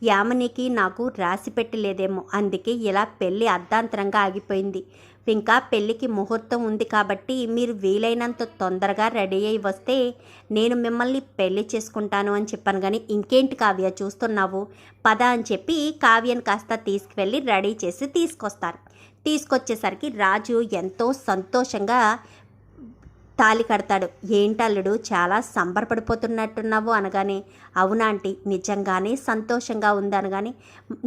యామినికి నాకు రాసి పెట్టలేదేమో, అందుకే ఇలా పెళ్ళి అర్ధాంతరంగా ఆగిపోయింది. ఇంకా పెళ్ళికి ముహూర్తం ఉంది కాబట్టి మీరు వీలైనంత తొందరగా రెడీ అయ్యి వస్తే నేను మిమ్మల్ని పెళ్ళి చేసుకుంటాను అని చెప్పాను. కానీ ఇంకేంటి కావ్య చూస్తున్నావు, పద అని చెప్పి కావ్యను కాస్త తీసుకువెళ్ళి రెడీ చేసి తీసుకొస్తారు. తీసుకొచ్చేసరికి రాజు ఎంతో సంతోషంగా తాళి కడతాడు. ఏంటల్లుడు చాలా సంబరపడిపోతున్నట్టున్నావు అనగానే, అవునా ఆంటీ, నిజంగానే సంతోషంగా ఉంది అనగానే,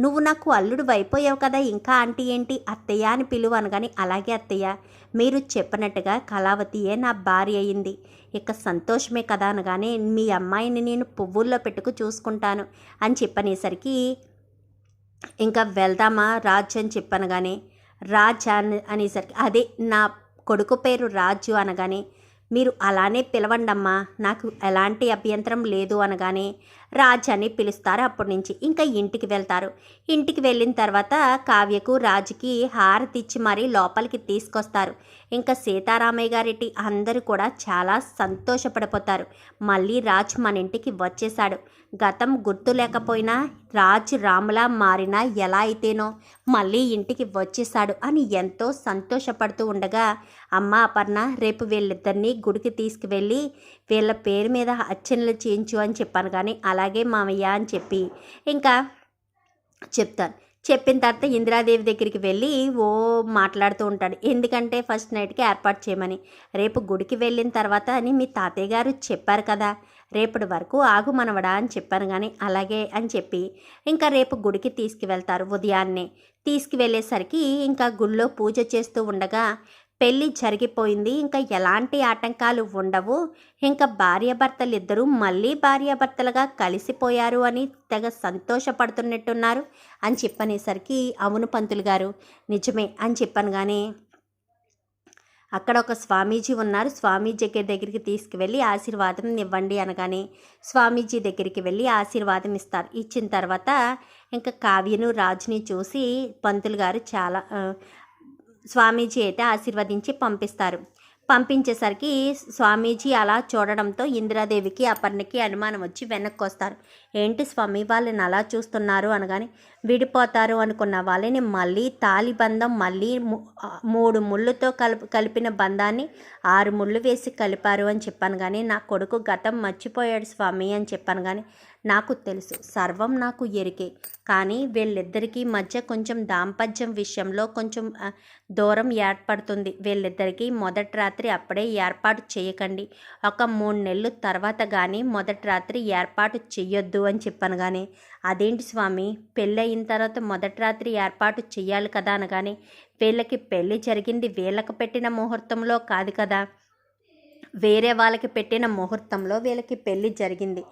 నువ్వు నాకు అల్లుడు అయిపోయావు కదా, ఇంకా ఆంటీ ఏంటి, అత్తయ్య అని పిలువు అనగానే, అలాగే అత్తయ్య, మీరు చెప్పినట్టుగా కళావతియే నా భార్య అయింది, ఇక సంతోషమే కదా అనగానే, మీ అమ్మాయిని నేను పువ్వుల్లో పెట్టుకు చూసుకుంటాను అని చెప్పనేసరికి, ఇంకా వెళ్దామా రాజు అని చెప్పనగానే, రాజ్ అనేసరికి, అదే నా కొడుకు పేరు రాజు అనగానే, మీరు అలానే పిలవండమ్మా, నాకు ఎలాంటి అభ్యంతరం లేదు అనగానే రాజ్ అని పిలుస్తారు. అప్పటి నుంచి ఇంకా ఇంటికి వెళ్తారు. ఇంటికి వెళ్ళిన తర్వాత కావ్యకు రాజుకి హారతి ఇచ్చి మరీ లోపలికి తీసుకొస్తారు. ఇంకా సీతారామయ్య గారి అందరూ కూడా చాలా సంతోషపడిపోతారు. మళ్ళీ రాజ్ మన ఇంటికి వచ్చేశాడు. గతం గుర్తు లేకపోయినా రాజు రాములా మారినా ఎలా అయితేనో మళ్ళీ ఇంటికి వచ్చేశాడు అని ఎంతో సంతోషపడుతూ ఉండగా, అమ్మ అపర్ణ, రేపు వీళ్ళిద్దరినీ గుడికి తీసుకువెళ్ళి వీళ్ళ పేరు మీద అర్చనలు చేయించు అని చెప్పాను. కానీ అలాగే మామయ్య అని చెప్పి ఇంకా చెప్తాను. చెప్పిన తర్వాత ఇందిరాదేవి దగ్గరికి వెళ్ళి మాట్లాడుతూ ఉంటాడు. ఎందుకంటే ఫస్ట్ నైట్కి ఏర్పాటు చేయమని, రేపు గుడికి వెళ్ళిన తర్వాత అని మీ తాతయ్య గారు చెప్పారు కదా, రేపటి వరకు ఆగు మనవడా అని చెప్పాను. కానీ అలాగే అని చెప్పి ఇంకా రేపు గుడికి తీసుకువెళ్తారు. ఉదయాన్నే తీసుకువెళ్ళేసరికి ఇంకా గుళ్ళో పూజ చేస్తూ ఉండగా పెళ్ళి జరిగిపోయింది, ఇంకా ఎలాంటి ఆటంకాలు ఉండవు, ఇంకా భార్యాభర్తలు ఇద్దరూ మళ్ళీ భార్యాభర్తలుగా కలిసిపోయారు అని తెగ సంతోషపడుతున్నట్టున్నారు అని చెప్పనేసరికి, అవును పంతులు గారు నిజమే అని చెప్పాను. కానీ అక్కడ ఒక స్వామీజీ ఉన్నారు, స్వామీజీ దగ్గరికి తీసుకువెళ్ళి ఆశీర్వాదం ఇవ్వండి అనగానే స్వామీజీ దగ్గరికి వెళ్ళి ఆశీర్వాదం ఇస్తారు. ఇచ్చిన తర్వాత ఇంకా కావ్యను రాజుని చూసి పంతులు గారు చాలా స్వామీజీ అయితే ఆశీర్వదించి పంపిస్తారు. పంపించేసరికి స్వామీజీ అలా చూడడంతో ఇందిరాదేవికి అపర్ణకి అనుమానం వచ్చి వెనక్కి వస్తారు. ఏంటి స్వామి వాళ్ళని అలా చూస్తున్నారు అనగానే, విడిపోతారు అనుకున్న వాళ్ళని మళ్ళీ తాలి బంధం మళ్ళీ 3 ముళ్ళుతో కలిపిన బంధాన్ని 6 ముళ్ళు వేసి కలిపారు అని చెప్పాను. కానీ నా కొడుకు గతం మర్చిపోయాడు స్వామి అని చెప్పాను. కానీ నాకు తెలుసు, సర్వం నాకు ఎరికే, కానీ వీళ్ళిద్దరికీ మధ్య కొంచెం దాంపత్యం విషయంలో కొంచెం దూరం ఏర్పడుతుంది. వీళ్ళిద్దరికీ మొదటి రాత్రి అప్పుడే ఏర్పాటు చేయకండి, ఒక 3 నెలలు తర్వాత కానీ మొదటి రాత్రి ఏర్పాటు చెయ్యొద్దు అని చెప్పాను. కానీ అదేంటి స్వామి, పెళ్ళి అయిన తర్వాత మొదటి రాత్రి ఏర్పాటు చెయ్యాలి కదా అనగానే, వీళ్ళకి పెళ్ళి జరిగింది వీళ్ళకి పెట్టిన ముహూర్తంలో కాదు కదా, వేరే వాళ్ళకి పెట్టిన ముహూర్తంలో వీళ్ళకి పెళ్ళి జరిగింది,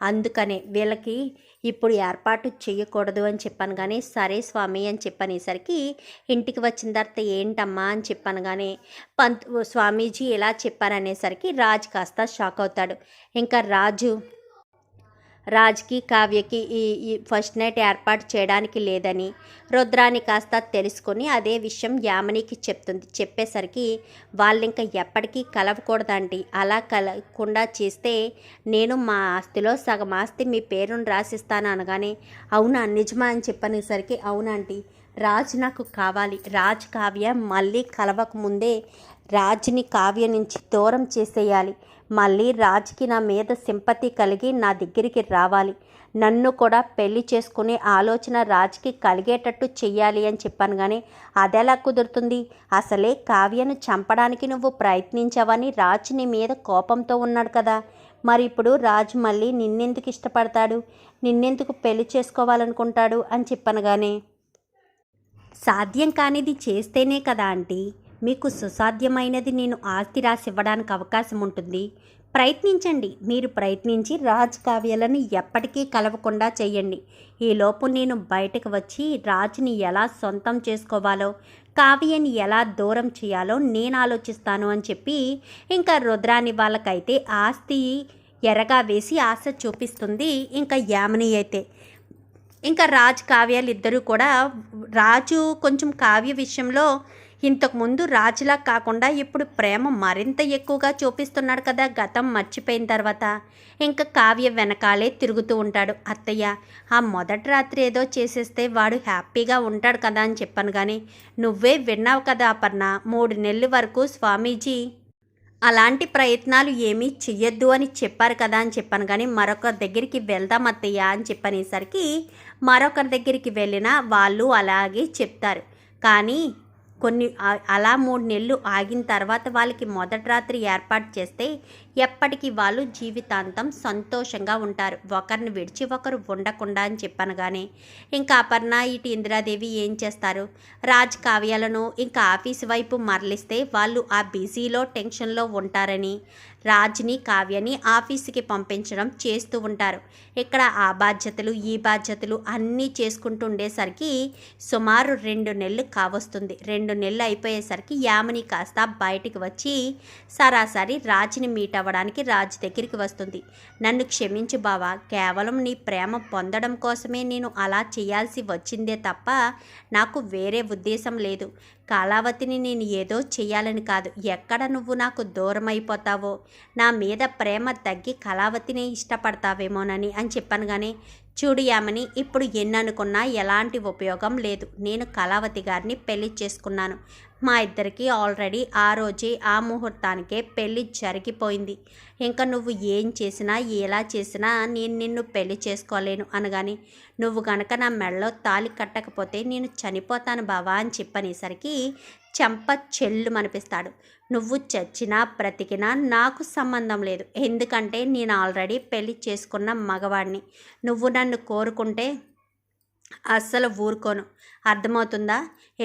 అందుకనే వీళ్ళకి ఇప్పుడు ఏర్పాటు చేయకూడదు అని చెప్పాను. కానీ సరే స్వామి అని చెప్పనేసరికి ఇంటికి వచ్చిన తర్వాత ఏంటమ్మా అని చెప్పాను. కానీ స్వామీజీ ఎలా చెప్పారనేసరికి రాజు కాస్త షాక్ అవుతాడు. ఇంకా రాజ్కి కావ్యకి ఈ ఫస్ట్ నైట్ ఏర్పాటు చేయడానికి లేదని రుద్రాని కాస్త తెలుసుకొని అదే విషయం యామినికి చెప్తుంది. చెప్పేసరికి వాళ్ళు ఇంకా ఎప్పటికీ కలవకూడదండి, అలా కలవకుండా చేస్తే నేను మా ఆస్తిలో సగం ఆస్తి మీ పేరును రాసిస్తాను అనగానే, అవునా నిజమా అని చెప్పనేసరికి, అవునండి, రాజ్ నాకు కావాలి, రాజ్ కావ్య మళ్ళీ కలవకముందే రాజ్ని కావ్య నుంచి దూరం చేసేయాలి, మళ్ళీ రాజ్కి నా మీద సింపతి కలిగి నా దగ్గరికి రావాలి, నన్ను కూడా పెళ్లి చేసుకునే ఆలోచన రాజ్కి కలిగేటట్టు చెయ్యాలి అని చెప్పాను. కానీ అదెలా కుదురుతుంది, అసలే కావ్యను చంపడానికి నువ్వు ప్రయత్నించావని రాజ్ నీ మీద కోపంతో ఉన్నాడు కదా, మరి ఇప్పుడు రాజ్ మళ్ళీ నిన్నెందుకు ఇష్టపడతాడు, నిన్నెందుకు పెళ్లి చేసుకోవాలనుకుంటాడు అని చెప్పాను. కానీ సాధ్యం కానిది చేస్తేనే కదా ఆంటీ మీకు సుసాధ్యమైనది నేను ఆస్తి రాసి ఇవ్వడానికి అవకాశం ఉంటుంది, ప్రయత్నించండి, మీరు ప్రయత్నించి రాజ్ కావ్యాలను ఎప్పటికీ కలవకుండా చేయండి, ఈలోపు నేను బయటకు వచ్చి రాజ్ని ఎలా సొంతం చేసుకోవాలో కావ్యని ఎలా దూరం చేయాలో నేను ఆలోచిస్తాను అని చెప్పి ఇంకా రుద్రాని వాళ్ళకైతే ఆస్తి ఎరగా వేసి ఆశ చూపిస్తుంది. ఇంకా యామిని అయితే ఇంకా రాజ్ కావ్యాలు ఇద్దరూ కూడా, రాజు కొంచెం కావ్య విషయంలో ఇంతకుముందు రాజులా కాకుండా ఇప్పుడు ప్రేమ మరింత ఎక్కువగా చూపిస్తున్నాడు కదా గతం మర్చిపోయిన తర్వాత. ఇంకా కావ్య వెనకాలే తిరుగుతూ ఉంటాడు. అత్తయ్య, ఆ మొదటి రాత్రి ఏదో చేసేస్తే వాడు హ్యాపీగా ఉంటాడు కదా అని చెప్పాను, కానీ నువ్వే విన్నావు కదా అపర్ణ, 3 నెలల వరకు స్వామీజీ అలాంటి ప్రయత్నాలు ఏమీ చెయ్యొద్దు అని చెప్పారు కదా అని చెప్పాను, కానీ మరొకరి దగ్గరికి వెళ్దాం అత్తయ్య అని చెప్పనేసరికి మరొకరి దగ్గరికి వెళ్ళినా వాళ్ళు అలాగే చెప్తారు. కానీ అలా 3 నెలలు ఆగిన తర్వాత వాళ్ళకి మొదటి రాత్రి ఏర్పాటు చేస్తే ఎప్పటికీ వాళ్ళు జీవితాంతం సంతోషంగా ఉంటారు, ఒకరిని విడిచి ఒకరు ఉండకుండా అని చెప్పాను. కానీ ఇంకా అపర్ణ ఇటు ఇందిరాదేవి ఏం చేస్తారు, రాజ్ కావ్యాలను ఇంకా ఆఫీస్ వైపు మరలిస్తే వాళ్ళు ఆ బిజీలో టెన్షన్లో ఉంటారని రాజ్ని కావ్యని ఆఫీస్కి పంపించడం చేస్తూ ఉంటారు. ఇక్కడ ఆ బాధ్యతలు ఈ బాధ్యతలు అన్నీ చేసుకుంటూ ఉండేసరికి సుమారు 2 నెలలు కావస్తుంది. 2 నెలలు అయిపోయేసరికి యామిని కాస్త బయటికి వచ్చి సరాసరి రాజ్ని మీట్ అవ్వడానికి రాజ్ దగ్గరికి వస్తుంది. నన్ను క్షమించు బావా, కేవలం నీ ప్రేమ పొందడం కోసమే నేను అలా చేయాల్సి వచ్చిందే తప్ప నాకు వేరే ఉద్దేశం లేదు. కళావతిని నేను ఏదో చెయ్యాలని కాదు. ఎక్కడ నువ్వు నాకు దూరం అయిపోతావో, నా మీద ప్రేమ తగ్గి కళావతిని ఇష్టపడతావేమోనని అని చెప్పాను. కానీ చూడు యామిని, ఇప్పుడు ఎన్ననుకున్నా ఎలాంటి ఉపయోగం లేదు. నేను కళావతి గారిని పెళ్లి చేసుకున్నాను. మా ఇద్దరికి ఆల్రెడీ ఆ రోజే ఆ ముహూర్తానికే పెళ్ళి జరిగిపోయింది. ఇంకా నువ్వు ఏం చేసినా ఎలా చేసినా నేను నిన్ను పెళ్లి చేసుకోలేను అనగాని, నువ్వు గనక నా మెడలో తాళి కట్టకపోతే నేను చనిపోతాను బావా అని చెప్పనేసరికి చెంప చెల్లు మనిపిస్తాడు. నువ్వు చచ్చినా బ్రతికినా నాకు సంబంధం లేదు, ఎందుకంటే నేను ఆల్రెడీ పెళ్లి చేసుకున్న మగవాడిని. నువ్వు నన్ను కోరుకుంటే అస్సలు ఊరుకోను, అర్థమవుతుందా?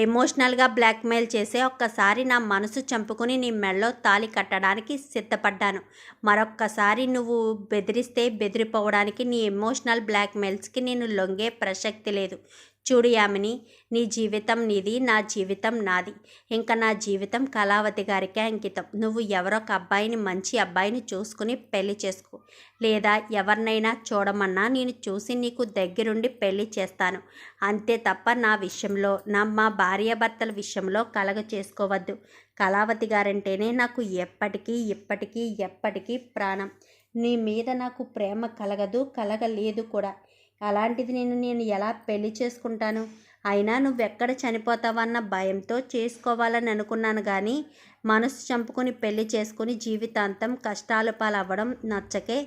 ఎమోషనల్గా బ్లాక్మెయిల్ చేసే ఒక్కసారి నా మనసు చంపుకుని నీ మెడలో తాళి కట్టడానికి సిద్ధపడ్డాను. మరొక్కసారి నువ్వు బెదిరిస్తే బెదిరిపోవడానికి నీ ఎమోషనల్ బ్లాక్మెయిల్స్కి నేను లొంగే ప్రసక్తి లేదు. చూడు యామిని, నీ జీవితం నీది, నా జీవితం నాది. ఇంకా నా జీవితం కళావతి గారికే అంకితం. నువ్వు ఎవరొక అబ్బాయిని, మంచి అబ్బాయిని చూసుకుని పెళ్లి చేసుకో, లేదా ఎవరినైనా చూడమన్నా నేను చూసి నీకు దగ్గరుండి పెళ్లి చేస్తాను. అంతే తప్ప నా విషయంలో, మా భార్యాభర్తల విషయంలో కలగ చేసుకోవద్దు. కళావతి గారంటేనే నాకు ఎప్పటికీ ఇప్పటికీ ఎప్పటికీ ప్రాణం. నీ మీద నాకు ప్రేమ కలగలేదు కూడా. అలాంటిది నేను ఎలా పెళ్లి చేసుకుంటాను? అయినా నువ్వెక్కడ చనిపోతావన్న భయంతో చేసుకోవాలని అనుకున్నాను, కానీ మనసు చంపుకొని పెళ్లి చేసుకుని జీవితాంతం కష్టాల పాలవ్వడం నచ్చకే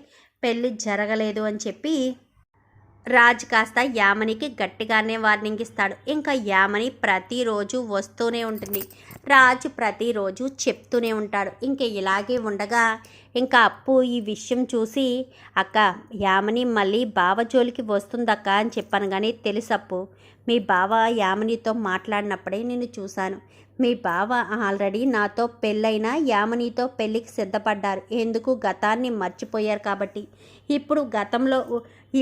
పెళ్ళి జరగలేదు అని చెప్పి రాజ్ కాస్త యామనికి గట్టిగానే వార్నింగ్ ఇస్తాడు. ఇంకా యామని ప్రతిరోజు వస్తూనే ఉంటుంది, రాజ్ ప్రతిరోజు చెప్తూనే ఉంటాడు. ఇంకా ఇలాగే ఉండగా ఇంకా అప్పు ఈ విషయం చూసి, అక్క, యామని మళ్ళీ బావ జోలికి వస్తుందక్క అని చెప్పాను. కానీ తెలుసప్పు, మీ బావ యామనితో మాట్లాడినప్పుడే నేను చూశాను. మీ బావ ఆల్రెడీ నాతో పెళ్ళైనా యామనితో పెళ్ళికి సిద్ధపడ్డారు. ఎందుకు? గతాన్ని మర్చిపోయారు కాబట్టి.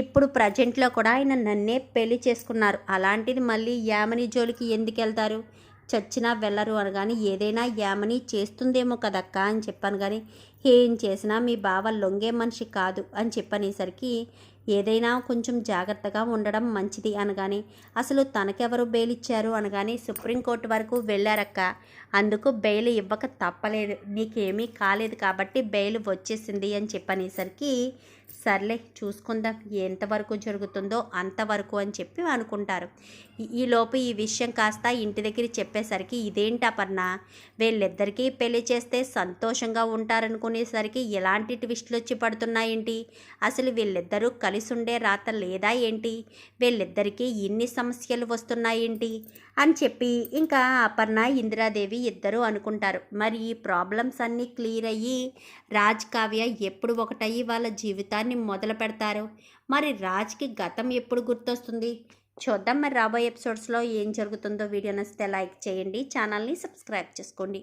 ఇప్పుడు ప్రజెంట్లో కూడా ఆయన నన్నే పెళ్లి చేసుకున్నారు. అలాంటిది మళ్ళీ యామని జోలికి ఎందుకు వెళ్తారు? చచ్చినా వెళ్ళరు అనగాని, ఏదైనా యామని చేస్తుందేమో కదక్క అని చెప్పాను. కానీ ఏం చేసినా మీ బావ లొంగే మనిషి కాదు అని చెప్పనేసరికి, ఏదైనా కొంచెం జాగ్రత్తగా ఉండడం మంచిది అనగానే, అసలు తనకెవరు బెయిల్ ఇచ్చారు అనగానే, సుప్రీంకోర్టు వరకు వెళ్ళారక్క, అందుకు బెయిల్ ఇవ్వక తప్పలేదు, నీకేమీ కాలేదు కాబట్టి బెయిల్ వచ్చేసింది అని చెప్పనేసరికి, సర్లే చూసుకుందాం, ఎంతవరకు జరుగుతుందో అంతవరకు అని చెప్పి అనుకుంటారు. ఈలోపు ఈ విషయం కాస్త ఇంటి దగ్గర చెప్పేసరికి, ఇదేంటి అపర్ణ, వీళ్ళిద్దరికీ పెళ్లి చేస్తే సంతోషంగా ఉంటారనుకునేసరికి ఎలాంటి ట్విస్టులు వచ్చి పడుతున్నాయేంటి? అసలు వీళ్ళిద్దరూ కలిసి ఉండే రాత లేదా ఏంటి? వీళ్ళిద్దరికీ ఇన్ని సమస్యలు వస్తున్నాయేంటి అని చెప్పి ఇంకా అపర్ణ, ఇందిరాదేవి ఇద్దరూ అనుకుంటారు. మరి ఈ ప్రాబ్లమ్స్ అన్నీ క్లియర్ అయ్యి రాజ్ కావ్య ఎప్పుడు ఒకటయ్యి వాళ్ళ జీవితాన్ని మొదలు పెడతారు? మరి రాజ్కి గతం ఎప్పుడు గుర్తొస్తుంది? చూద్దాం మరి రాబోయే ఎపిసోడ్స్లో ఏం జరుగుతుందో. వీడియో నచ్చితే లైక్ చేయండి, ఛానల్ని సబ్స్క్రైబ్ చేసుకోండి,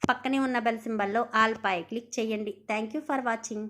పక్కనే ఉన్న బెల్ సింబల్లో ఆల్ పై క్లిక్ చేయండి. Thank you for watching.